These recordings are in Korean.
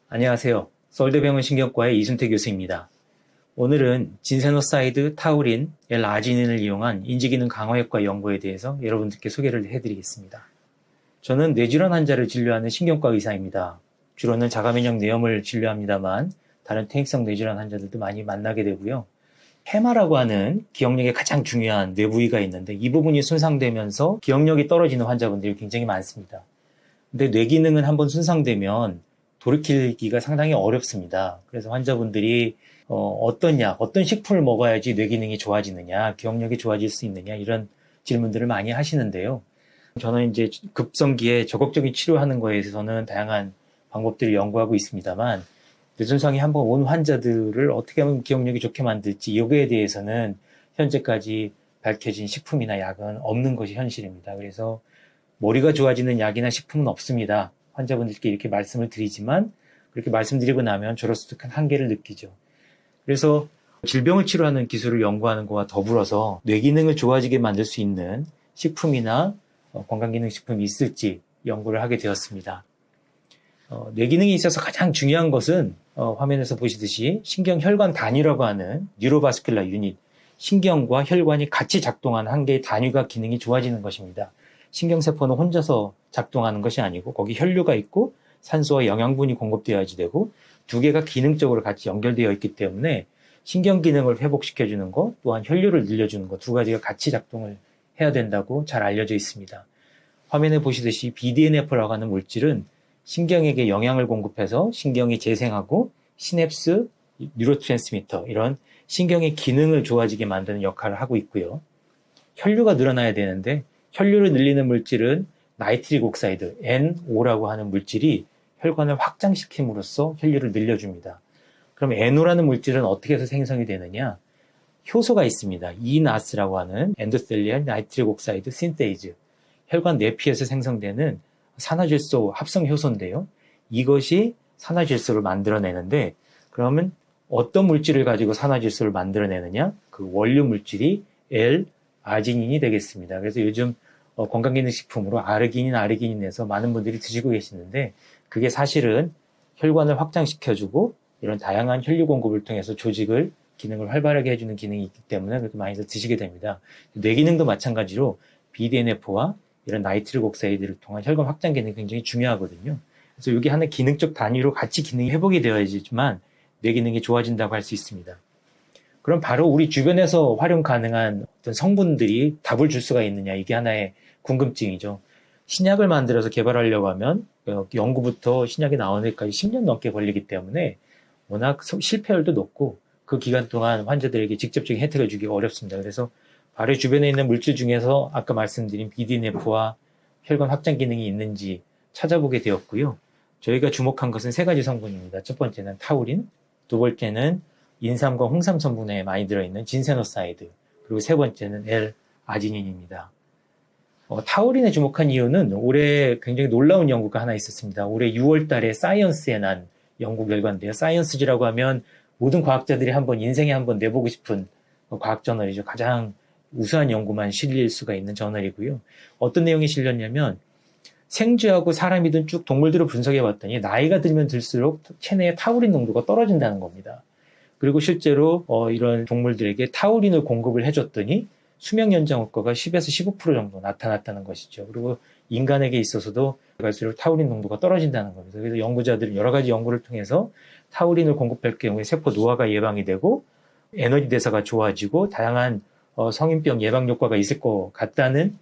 안녕하세요. 서울대병원 신경과의 이순태 교수입니다. 오늘은 진세노사이드, 타우린, L-아지닌을 이용한 인지기능 강화 효과 연구에 대해서 여러분들께 소개를 해드리겠습니다. 저는 뇌질환 환자를 진료하는 신경과 의사입니다. 주로는 자가면역 뇌염을 진료합니다만 다른 퇴행성 뇌질환 환자들도 많이 만나게 되고요. 해마라고 하는 기억력에 가장 중요한 뇌 부위가 있는데 이 부분이 손상되면서 기억력이 떨어지는 환자분들이 굉장히 많습니다. 근데 뇌 기능은 한번 손상되면 돌이키기가 상당히 어렵습니다. 그래서 환자분들이 어떤 약, 어떤 식품을 먹어야지 뇌 기능이 좋아지느냐, 기억력이 좋아질 수 있느냐 이런 질문들을 많이 하시는데요. 저는 이제 급성기에 적극적인 치료하는 거에 있어서는 다양한 방법들을 연구하고 있습니다만 뇌손상이 한번 온 환자들을 어떻게 하면 기억력이 좋게 만들지 이거에 대해서는 현재까지 밝혀진 식품이나 약은 없는 것이 현실입니다. 그래서 머리가 좋아지는 약이나 식품은 없습니다. 환자분들께 이렇게 말씀을 드리지만 그렇게 말씀드리고 나면 저로서도 큰 한계를 느끼죠. 그래서 질병을 치료하는 기술을 연구하는 것과 더불어서 뇌 기능을 좋아지게 만들 수 있는 식품이나 건강기능식품이 있을지 연구를 하게 되었습니다. 뇌 기능에 있어서 가장 중요한 것은 화면에서 보시듯이 신경혈관 단위라고 하는 뉴로바스큘라 유닛, 신경과 혈관이 같이 작동하는 한 개의 단위가 기능이 좋아지는 것입니다. 신경세포는 혼자서 작동하는 것이 아니고 거기 혈류가 있고 산소와 영양분이 공급되어야지 되고 두 개가 기능적으로 같이 연결되어 있기 때문에 신경 기능을 회복시켜주는 것 또한 혈류를 늘려주는 것 두 가지가 같이 작동을 해야 된다고 잘 알려져 있습니다. 화면에 보시듯이 BDNF라고 하는 물질은 신경에게 영향을 공급해서 신경이 재생하고 시냅스, 뉴로트랜스미터 이런 신경의 기능을 좋아지게 만드는 역할을 하고 있고요. 혈류가 늘어나야 되는데 혈류를 늘리는 물질은 나이트릭 옥사이드, NO라고 하는 물질이 혈관을 확장시킴으로써 혈류를 늘려줍니다. 그럼 NO라는 물질은 어떻게 해서 생성이 되느냐? 효소가 있습니다. ENAS라고 하는 엔도텔리얼 나이트릭 옥사이드 신테이즈. 혈관 내피에서 생성되는 산화질소 합성 효소인데요. 이것이 산화질소를 만들어내는데 그러면 어떤 물질을 가지고 산화질소를 만들어내느냐? 그 원료 물질이 L-아지닌이 되겠습니다. 그래서 요즘 건강기능식품으로 아르기닌에서 많은 분들이 드시고 계시는데 그게 사실은 혈관을 확장시켜주고 이런 다양한 혈류 공급을 통해서 조직을 기능을 활발하게 해주는 기능이 있기 때문에 그렇게 많이들 드시게 됩니다. 뇌 기능도 마찬가지로 BDNF와 이런 나이트릭 옥사이드를 통한 혈관 확장 기능이 굉장히 중요하거든요. 그래서 이게 하나의 기능적 단위로 같이 기능이 회복이 되어야지만 뇌 기능이 좋아진다고 할 수 있습니다. 그럼 바로 우리 주변에서 활용 가능한 어떤 성분들이 답을 줄 수가 있느냐 이게 하나의 궁금증이죠. 신약을 만들어서 개발하려고 하면 연구부터 신약이 나오는 데까지 10년 넘게 걸리기 때문에 워낙 실패율도 높고 그 기간 동안 환자들에게 직접적인 혜택을 주기가 어렵습니다. 그래서 바로 주변에 있는 물질 중에서 아까 말씀드린 BDNF와 혈관 확장 기능이 있는지 찾아보게 되었고요. 저희가 주목한 것은 세 가지 성분입니다. 첫 번째는 타우린, 두 번째는 인삼과 홍삼 성분에 많이 들어있는 진세노사이드, 그리고 세 번째는 L-아지닌입니다. 타우린에 주목한 이유는 올해 굉장히 놀라운 연구가 하나 있었습니다. 올해 6월 달에 사이언스에 난 연구 결과인데요. 사이언스지라고 하면 모든 과학자들이 인생에 한번 내보고 싶은 과학 저널이죠. 가장 우수한 연구만 실릴 수가 있는 저널이고요. 어떤 내용이 실렸냐면 생쥐하고 사람이든 쭉 동물들을 분석해 봤더니 나이가 들면 들수록 체내의 타우린 농도가 떨어진다는 겁니다. 그리고 실제로 이런 동물들에게 타우린을 공급을 해줬더니 수명 연장 효과가 10에서 15% 정도 나타났다는 것이죠. 그리고 인간에게 있어서도 갈수록 타우린 농도가 떨어진다는 겁니다. 그래서 연구자들은 여러 가지 연구를 통해서 타우린을 공급할 경우에 세포 노화가 예방이 되고 에너지 대사가 좋아지고 다양한 성인병 예방 효과가 있을 것 같다는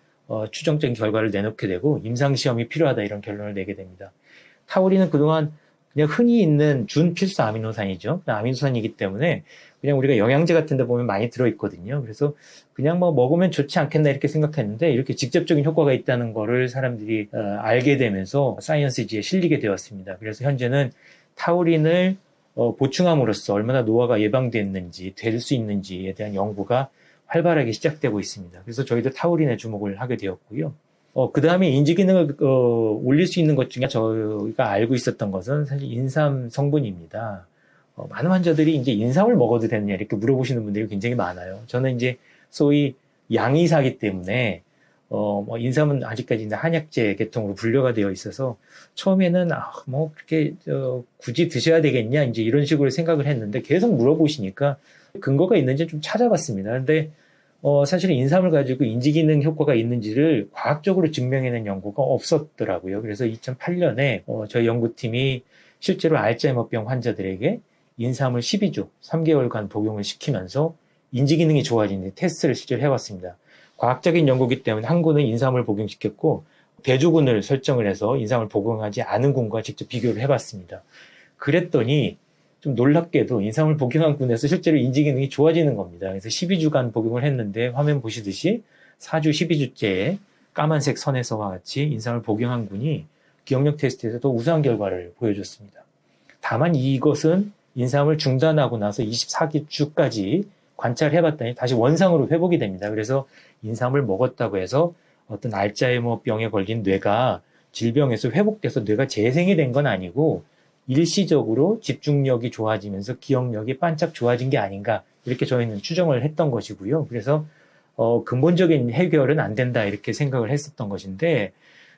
추정적인 결과를 내놓게 되고 임상시험이 필요하다 이런 결론을 내게 됩니다. 타우린은 그동안 그냥 흔히 있는 준필수 아미노산이죠. 아미노산이기 때문에 그냥 우리가 영양제 같은 데 보면 많이 들어있거든요. 그래서 그냥 먹으면 좋지 않겠나 이렇게 생각했는데 이렇게 직접적인 효과가 있다는 거를 사람들이 알게 되면서 사이언스지에 실리게 되었습니다. 그래서 현재는 타우린을 보충함으로써 얼마나 노화가 예방됐는지 될 수 있는지에 대한 연구가 활발하게 시작되고 있습니다. 그래서 저희도 타우린에 주목을 하게 되었고요. 그 다음에 인지 기능을 올릴 수 있는 것 중에 저희가 알고 있었던 것은 사실 인삼 성분입니다. 많은 환자들이 이제 인삼을 먹어도 되느냐 이렇게 물어보시는 분들이 굉장히 많아요. 저는 이제 소위 양의사기 때문에 인삼은 아직까지 이제 한약재 계통으로 분류가 되어 있어서 처음에는 그렇게 굳이 드셔야 되겠냐 이제 이런 식으로 생각을 했는데 계속 물어보시니까 근거가 있는지 좀 찾아봤습니다. 근데 사실은 인삼을 가지고 인지기능 효과가 있는지를 과학적으로 증명해낸 연구가 없었더라고요. 그래서 2008년에 저희 연구팀이 실제로 알츠하이머병 환자들에게 인삼을 12주, 3개월간 복용을 시키면서 인지기능이 좋아지는 테스트를 실제로 해봤습니다. 과학적인 연구이기 때문에 한 군은 인삼을 복용시켰고 대조군을 설정을 해서 인삼을 복용하지 않은 군과 직접 비교를 해봤습니다. 그랬더니 좀 놀랍게도 인삼을 복용한 군에서 실제로 인지기능이 좋아지는 겁니다. 그래서 12주간 복용을 했는데 화면 보시듯이 4주 12주째에 까만색 선에서와 같이 인삼을 복용한 군이 기억력 테스트에서 더 우수한 결과를 보여줬습니다. 다만 이것은 인삼을 중단하고 나서 24주까지 관찰해봤더니 다시 원상으로 회복이 됩니다. 그래서 인삼을 먹었다고 해서 어떤 알츠하이머병에 걸린 뇌가 질병에서 회복돼서 뇌가 재생이 된 건 아니고 일시적으로 집중력이 좋아지면서 기억력이 반짝 좋아진 게 아닌가 이렇게 저희는 추정을 했던 것이고요. 그래서 근본적인 해결은 안 된다 이렇게 생각을 했었던 것인데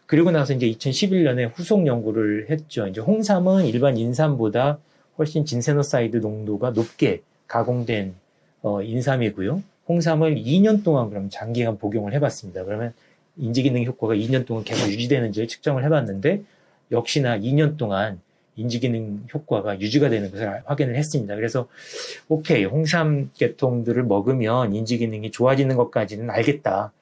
그리고 나서 이제 2011년에 후속 연구를 했죠. 이제 홍삼은 일반 인삼보다 훨씬 진세노사이드 농도가 높게 가공된 인삼이고요. 홍삼을 2년 동안 그럼 장기간 복용을 해봤습니다. 그러면 인지기능 효과가 2년 동안 계속 유지되는지를 측정을 해봤는데 역시나 2년 동안 인지기능 효과가 유지가 되는 것을 확인을 했습니다. 그래서 오케이, 홍삼 계통들을 먹으면 인지기능이 좋아지는 것까지는 알겠다.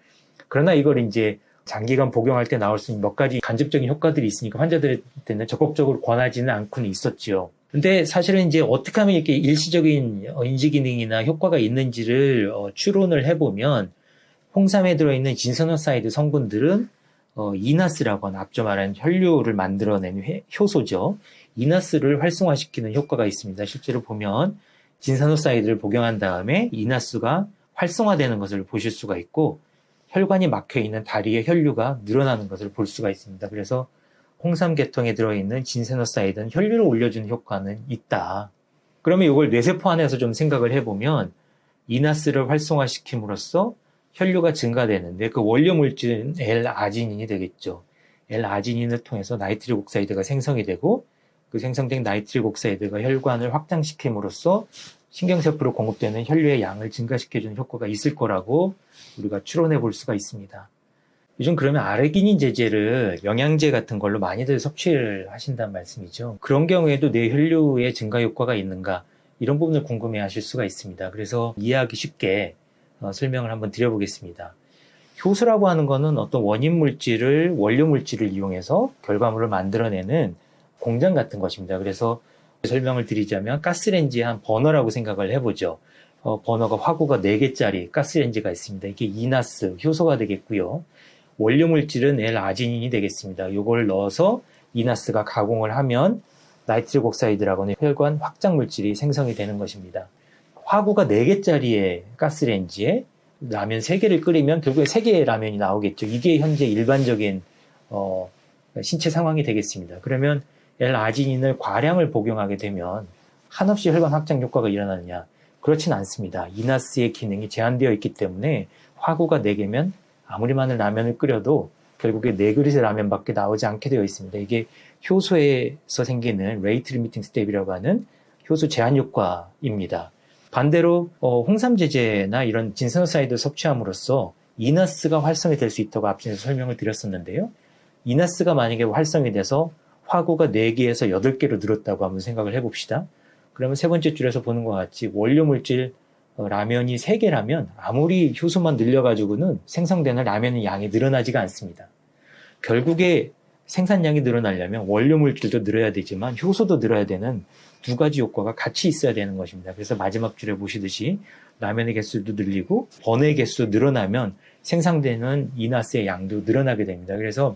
그러나 이걸 이제 장기간 복용할 때 나올 수 있는 몇 가지 간접적인 효과들이 있으니까 환자들한테는 적극적으로 권하지는 않고는 있었죠. 근데 사실은 이제 어떻게 하면 이렇게 일시적인 인지기능이나 효과가 있는지를 추론을 해보면 홍삼에 들어있는 진세노사이드 성분들은 이나스라고 하는 앞서 말한 혈류를 만들어내는 효소죠. 이나스를 활성화시키는 효과가 있습니다. 실제로 보면 진세노사이드를 복용한 다음에 이나스가 활성화되는 것을 보실 수가 있고 혈관이 막혀있는 다리의 혈류가 늘어나는 것을 볼 수가 있습니다. 그래서 홍삼 계통에 들어있는 진세노사이드는 혈류를 올려주는 효과는 있다. 그러면 이걸 뇌세포 안에서 좀 생각을 해보면 이나스를 활성화시킴으로써 혈류가 증가되는데 그 원료 물질은 L-아지닌이 되겠죠. L-아지닌을 통해서 나이트릭 옥사이드가 생성이 되고 그 생성된 나이트릭 옥사이드가 혈관을 확장시킴으로써 신경세포로 공급되는 혈류의 양을 증가시켜주는 효과가 있을 거라고 우리가 추론해 볼 수가 있습니다. 요즘 그러면 아르기닌 제제를 영양제 같은 걸로 많이들 섭취를 하신다는 말씀이죠. 그런 경우에도 뇌 혈류의 증가 효과가 있는가 이런 부분을 궁금해 하실 수가 있습니다. 그래서 이해하기 쉽게 설명을 한번 드려보겠습니다. 효소라고 하는 것은 어떤 원인 물질을 원료 물질을 이용해서 결과물을 만들어내는 공장 같은 것입니다. 그래서 설명을 드리자면 가스레인지의 한 버너라고 생각을 해보죠. 버너가 화구가 4개짜리 가스레인지가 있습니다. 이게 이나스 효소가 되겠고요. 원료 물질은 L-아지닌이 되겠습니다. 이걸 넣어서 이나스가 가공을 하면 나이트릭 옥사이드라고 하는 혈관 확장 물질이 생성이 되는 것입니다. 화구가 4개짜리의 가스레인지에 라면 3개를 끓이면 결국에 3개의 라면이 나오겠죠. 이게 현재 일반적인 신체 상황이 되겠습니다. 그러면 L-아지닌을 과량을 복용하게 되면 한없이 혈관 확장 효과가 일어나느냐? 그렇진 않습니다. 이나스의 기능이 제한되어 있기 때문에 화구가 4개면 아무리 많은 라면을 끓여도 결국에 4그릇의 라면밖에 나오지 않게 되어 있습니다. 이게 효소에서 생기는 레이트 리미팅 스텝이라고 하는 효소 제한 효과입니다. 반대로 홍삼 제제나 이런 진세노사이드 섭취함으로써 이나스가 활성이 될 수 있다고 앞전에서 설명을 드렸었는데요. 이나스가 만약에 활성이 돼서 화구가 4개에서 8개로 늘었다고 한번 생각을 해봅시다. 그러면 세 번째 줄에서 보는 것 같이 원료 물질 라면이 3개라면 아무리 효소만 늘려가지고는 생성되는 라면의 양이 늘어나지가 않습니다. 결국에 생산량이 늘어나려면 원료 물질도 늘어야 되지만 효소도 늘어야 되는 두 가지 효과가 같이 있어야 되는 것입니다. 그래서 마지막 줄에 보시듯이 라면의 개수도 늘리고 버너의 개수도 늘어나면 생산되는 이나스의 양도 늘어나게 됩니다. 그래서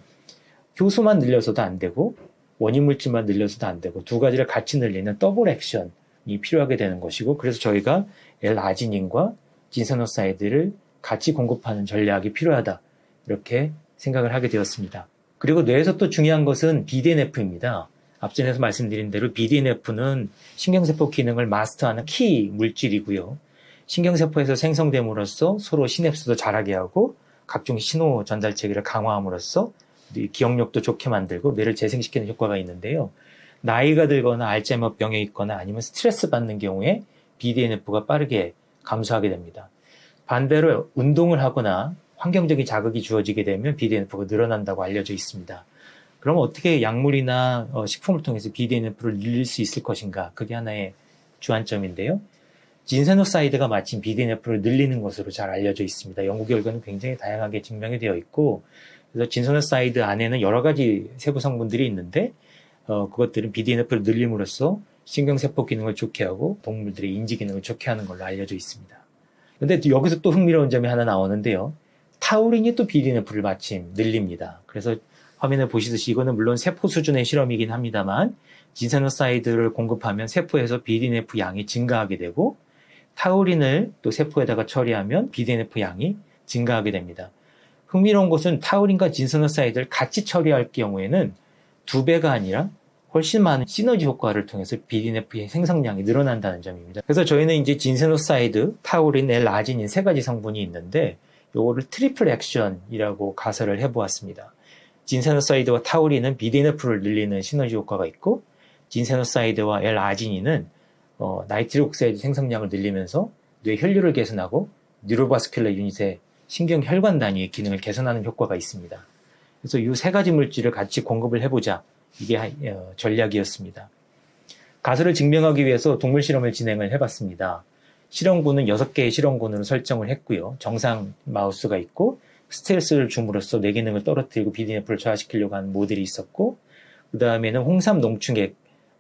효소만 늘려서도 안 되고 원인 물질만 늘려서도 안 되고 두 가지를 같이 늘리는 더블 액션이 필요하게 되는 것이고 그래서 저희가 L-아지닌과 진세노사이드를 같이 공급하는 전략이 필요하다 이렇게 생각을 하게 되었습니다. 그리고 뇌에서 또 중요한 것은 BDNF입니다. 앞전에서 말씀드린 대로 BDNF는 신경세포 기능을 마스터하는 키 물질이고요. 신경세포에서 생성됨으로써 서로 시냅스도 자라게 하고 각종 신호 전달 체계를 강화함으로써 기억력도 좋게 만들고 뇌를 재생시키는 효과가 있는데요. 나이가 들거나 알츠하이머병에 있거나 아니면 스트레스 받는 경우에 BDNF가 빠르게 감소하게 됩니다. 반대로 운동을 하거나 환경적인 자극이 주어지게 되면 BDNF가 늘어난다고 알려져 있습니다. 그럼 어떻게 약물이나 식품을 통해서 BDNF를 늘릴 수 있을 것인가? 그게 하나의 주안점인데요. 진세노사이드가 마침 BDNF를 늘리는 것으로 잘 알려져 있습니다. 연구 결과는 굉장히 다양하게 증명이 되어 있고, 그래서 진세노사이드 안에는 여러 가지 세부 성분들이 있는데, 그것들은 BDNF를 늘림으로써 신경세포 기능을 좋게 하고 동물들의 인지 기능을 좋게 하는 걸로 알려져 있습니다. 근데 여기서 또 흥미로운 점이 하나 나오는데요. 타우린이 또 BDNF를 마침 늘립니다. 그래서 화면에 보시듯이 이거는 물론 세포 수준의 실험이긴 합니다만, 진세노사이드를 공급하면 세포에서 BDNF 양이 증가하게 되고, 타우린을 또 세포에다가 처리하면 BDNF 양이 증가하게 됩니다. 흥미로운 것은 타우린과 진세노사이드를 같이 처리할 경우에는 2배가 아니라 훨씬 많은 시너지 효과를 통해서 BDNF의 생성량이 늘어난다는 점입니다. 그래서 저희는 이제 진세노사이드, 타우린, L-아지닌 3가지 성분이 있는데 요거를 트리플 액션이라고 가설을 해보았습니다. 진세노사이드와 타우린은 BDNF를 늘리는 시너지 효과가 있고, 진세노사이드와 L-아지닌은 나이트릭옥사이드 생성량을 늘리면서 뇌 혈류를 개선하고 뉴로바스큘러 유닛의 신경 혈관 단위의 기능을 개선하는 효과가 있습니다. 그래서 이 3가지 물질을 같이 공급을 해보자, 이게 전략이었습니다. 가설을 증명하기 위해서 동물 실험을 진행을 해봤습니다. 실험군은 6개의 실험군으로 설정을 했고요. 정상 마우스가 있고 스트레스를 줌으로써 뇌 기능을 떨어뜨리고 BDNF를 저하시키려고 하는 모델이 있었고, 그 다음에는 홍삼 농축액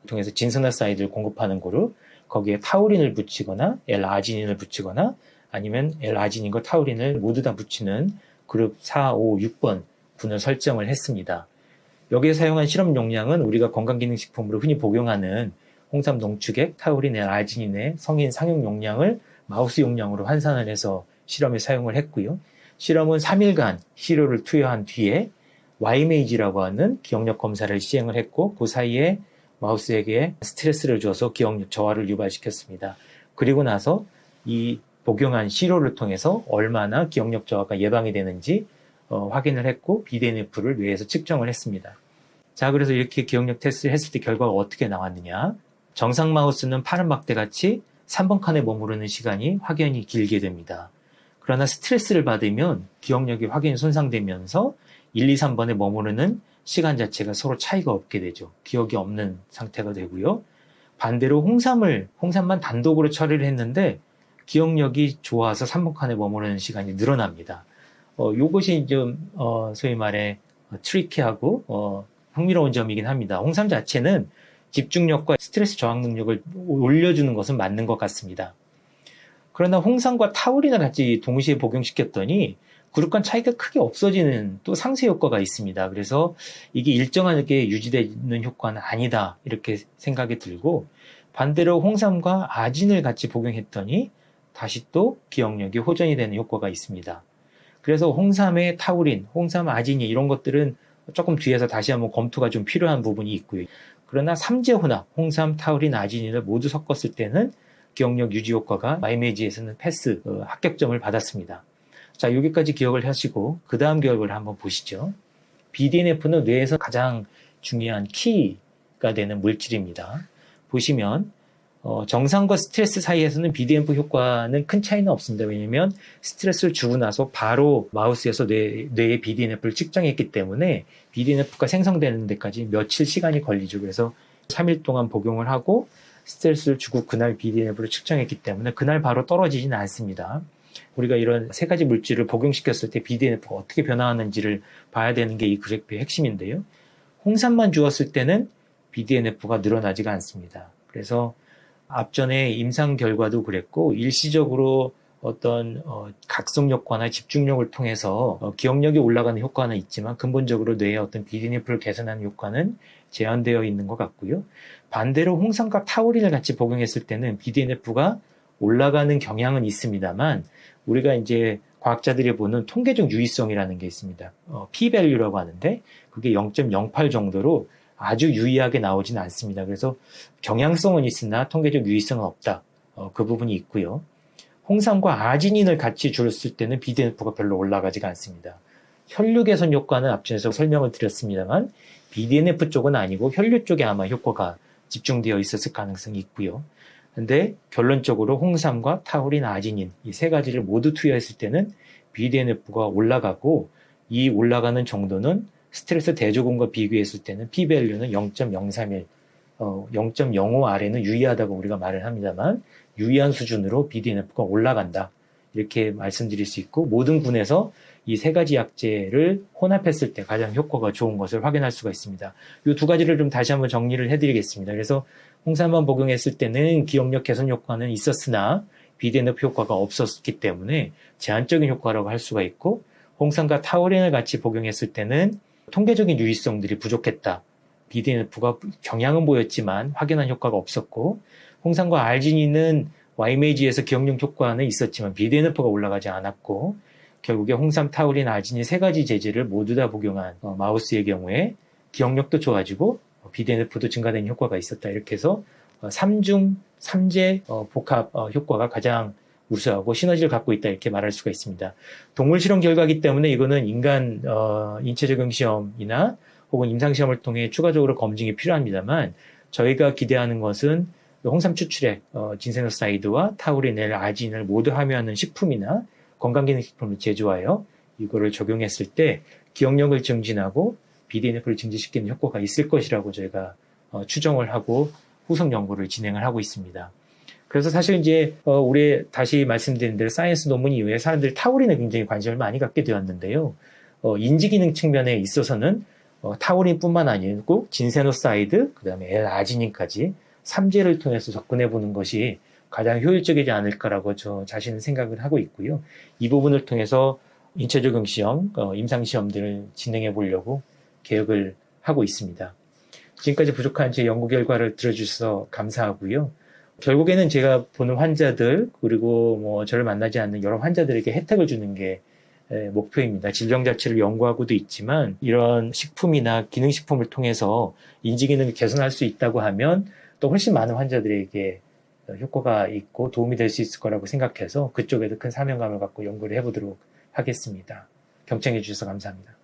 통해서 진세노사이드를 공급하는 그룹, 거기에 타우린을 붙이거나 L-아지닌을 붙이거나 아니면 L-아지닌과 타우린을 모두 다 붙이는 그룹 4, 5, 6번 군을 설정을 했습니다. 여기에 사용한 실험 용량은 우리가 건강기능식품으로 흔히 복용하는 홍삼 농축액, 타우린, L-아지닌의 성인 상용 용량을 마우스 용량으로 환산을 해서 실험에 사용을 했고요. 실험은 3일간 시료를 투여한 뒤에 YMAG라고 하는 기억력 검사를 시행을 했고, 그 사이에 마우스에게 스트레스를 줘서 기억력 저하를 유발시켰습니다. 그리고 나서 이 복용한 시료를 통해서 얼마나 기억력 저하가 예방이 되는지 확인을 했고, BDNF를 뇌에서 측정을 했습니다. 자, 그래서 이렇게 기억력 테스트를 했을 때 결과가 어떻게 나왔느냐. 정상 마우스는 파란 막대같이 3번 칸에 머무르는 시간이 확연히 길게 됩니다. 그러나 스트레스를 받으면 기억력이 확연히 손상되면서 1, 2, 3번에 머무르는 시간 자체가 서로 차이가 없게 되죠. 기억이 없는 상태가 되고요. 반대로 홍삼만 단독으로 처리를 했는데 기억력이 좋아서 3번 칸에 머무르는 시간이 늘어납니다. 요것이 좀 소위 말해 트리키하고 흥미로운 점이긴 합니다. 홍삼 자체는 집중력과 스트레스 저항 능력을 올려주는 것은 맞는 것 같습니다. 그러나 홍삼과 타우린을 같이 동시에 복용시켰더니 그룹 간 차이가 크게 없어지는 또 상쇄 효과가 있습니다. 그래서 이게 일정하게 유지되는 효과는 아니다, 이렇게 생각이 들고, 반대로 홍삼과 아진을 같이 복용했더니 다시 또 기억력이 호전이 되는 효과가 있습니다. 그래서 홍삼의 타우린, 홍삼 아진이 이런 것들은 조금 뒤에서 다시 한번 검토가 좀 필요한 부분이 있고요. 그러나 삼재 혼합, 홍삼, 타우린, 아진인을 모두 섞었을 때는 기억력 유지 효과가 YMAG에서는 패스, 합격점을 받았습니다. 자, 여기까지 기억을 하시고 그 다음 기억을 한번 보시죠. BDNF는 뇌에서 가장 중요한 키가 되는 물질입니다. 보시면 정상과 스트레스 사이에서는 BDNF 효과는 큰 차이는 없습니다. 왜냐하면 스트레스를 주고 나서 바로 마우스에서 뇌의 BDNF를 측정했기 때문에 BDNF가 생성되는 데까지 며칠 시간이 걸리죠. 그래서 3일 동안 복용을 하고 스트레스를 주고 그날 BDNF를 측정했기 때문에 그날 바로 떨어지지는 않습니다. 우리가 이런 3가지 물질을 복용시켰을 때 BDNF가 어떻게 변화하는지를 봐야 되는 게 이 그래프의 핵심인데요. 홍삼만 주었을 때는 BDNF가 늘어나지가 않습니다. 그래서 앞전에 임상 결과도 그랬고, 일시적으로 어떤 각성 효과나 집중력을 통해서 기억력이 올라가는 효과는 있지만 근본적으로 뇌의 어떤 BDNF를 개선하는 효과는 제한되어 있는 것 같고요. 반대로 홍삼과 타우린을 같이 복용했을 때는 BDNF가 올라가는 경향은 있습니다만, 우리가 이제 과학자들이 보는 통계적 유의성이라는 게 있습니다. p-value라고 하는데 그게 0.08 정도로 아주 유의하게 나오지는 않습니다. 그래서 경향성은 있으나 통계적 유의성은 없다. 그 부분이 있고요. 홍삼과 아지닌을 같이 줄였을 때는 BDNF가 별로 올라가지가 않습니다. 혈류 개선 효과는 앞전에서 설명을 드렸습니다만 BDNF 쪽은 아니고 혈류 쪽에 아마 효과가 집중되어 있었을 가능성이 있고요. 근데 결론적으로 홍삼과 타우린, 아지닌 이 세 가지를 모두 투여했을 때는 BDNF가 올라가고 이 올라가는 정도는 스트레스 대조군과 비교했을 때는 p-value는 0.031, 0.05 아래는 유의하다고 우리가 말을 합니다만 유의한 수준으로 BDNF가 올라간다. 이렇게 말씀드릴 수 있고 모든 군에서 이 세 가지 약제를 혼합했을 때 가장 효과가 좋은 것을 확인할 수가 있습니다. 이 두 가지를 좀 다시 한번 정리를 해드리겠습니다. 그래서 홍삼만 복용했을 때는 기억력 개선 효과는 있었으나 BDNF 효과가 없었기 때문에 제한적인 효과라고 할 수가 있고 홍삼과 타우린을 같이 복용했을 때는 통계적인 유의성들이 부족했다. BDNF가 경향은 보였지만 확연한 효과가 없었고 홍삼과 알지닌은 YMAG에서 기억력 효과는 있었지만 BDNF가 올라가지 않았고 결국에 홍삼, 타우린, 아지닌 세 가지 제제를 모두 다 복용한 마우스의 경우에 기억력도 좋아지고 BDNF도 증가되는 효과가 있었다. 이렇게 해서 3중 3제 복합 효과가 가장 우수하고 시너지를 갖고 있다 이렇게 말할 수가 있습니다. 동물 실험 결과이기 때문에 이거는 인간 인체 적용 시험이나 혹은 임상 시험을 통해 추가적으로 검증이 필요합니다만 저희가 기대하는 것은 홍삼 추출액 진세노사이드와 타우린, 아지닌을 모두 함유하는 식품이나 건강기능식품을 제조하여 이거를 적용했을 때 기억력을 증진하고 BDNF를 증진시키는 효과가 있을 것이라고 저희가 추정을 하고 후속 연구를 진행을 하고 있습니다. 그래서 사실 이제 우리 다시 말씀드린 대로 사이언스 논문 이후에 사람들이 타우린에 굉장히 관심을 많이 갖게 되었는데요. 인지기능 측면에 있어서는 타우린뿐만 아니고 진세노사이드, 그 다음에 L-아지닌까지 3제를 통해서 접근해 보는 것이 가장 효율적이지 않을까라고 저 자신은 생각을 하고 있고요. 이 부분을 통해서 인체 적용 시험, 임상 시험들을 진행해 보려고 계획을 하고 있습니다. 지금까지 부족한 제 연구 결과를 들어주셔서 감사하고요. 결국에는 제가 보는 환자들 그리고 뭐 저를 만나지 않는 여러 환자들에게 혜택을 주는 게 목표입니다. 질병 자체를 연구하고도 있지만 이런 식품이나 기능식품을 통해서 인지기능을 개선할 수 있다고 하면 또 훨씬 많은 환자들에게 효과가 있고 도움이 될 수 있을 거라고 생각해서 그쪽에도 큰 사명감을 갖고 연구를 해보도록 하겠습니다. 경청해 주셔서 감사합니다.